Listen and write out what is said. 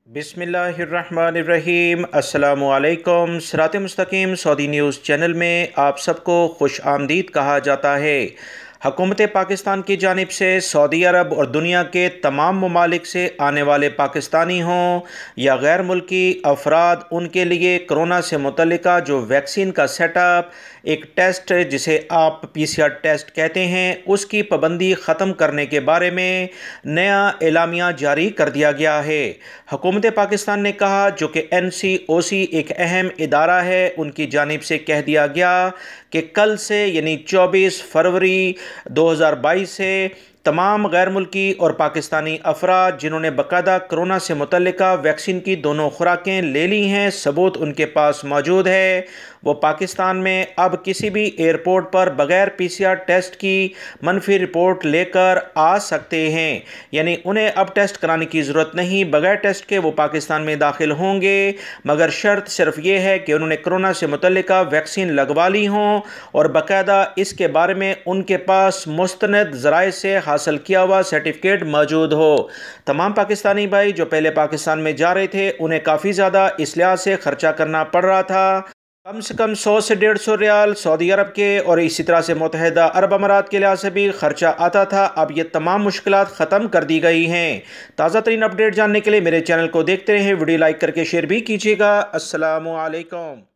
बिस्मिल्लाहिर्रहमानिर्रहीम। अस्सलामुअलैकुम। सिरात मुस्तकीम सऊदी न्यूज़ चैनल में आप सबको खुश आमदीद कहा जाता है। हुकूमत पाकिस्तान की जानिब से सऊदी अरब और दुनिया के तमाम ममालिक से आने वाले पाकिस्तानी हों या गैर मुल्की अफराद, उनके लिए कोरोना से मुतल्लिका जो वैक्सीन का सेटअप, एक टेस्ट जिसे आप PCR टेस्ट कहते हैं, उसकी पाबंदी ख़त्म करने के बारे में नया एलामिया जारी कर दिया गया है। हुकूमत पाकिस्तान ने कहा, जो कि NCOC एक अहम इदारा है, उनकी जानिब से कह दिया गया कि कल से यानी 24 फरवरी 2022 से तमाम गैर मुल्की और पाकिस्तानी अफराद जिन्होंने बाकायदा कोरोना से मुतल्लिका वैक्सीन की दोनों खुराकें ले ली हैं, सबूत उनके पास मौजूद है, वो पाकिस्तान में अब किसी भी एयरपोर्ट पर बग़ैर PCR टेस्ट की मनफी रिपोर्ट लेकर आ सकते हैं। यानी उन्हें अब टेस्ट कराने की ज़रूरत नहीं, बग़ैर टेस्ट के वो पाकिस्तान में दाखिल होंगे, मगर शर्त सिर्फ ये है कि उन्होंने कोरोना से मुतल्लिका वैक्सीन लगवा ली हों और बाकायदा इसके बारे में उनके पास मुस्तनद ज़राए से हासिल किया हुआ सर्टिफिकेट मौजूद हो। तमाम पाकिस्तानी भाई जो पहले पाकिस्तान में जा रहे थे, उन्हें काफ़ी ज़्यादा इस लिहाज से ख़र्चा करना पड़ रहा था, कम से कम 100 से 150 रियाल सऊदी अरब के और इसी तरह से मुत्तहिदा अरब अमारात के लिहाज से भी खर्चा आता था। अब ये तमाम मुश्किलात ख़त्म कर दी गई हैं। ताज़ा तरीन अपडेट जानने के लिए मेरे चैनल को देखते रहें, वीडियो लाइक करके शेयर भी कीजिएगा। अस्सलामु अलैकुम।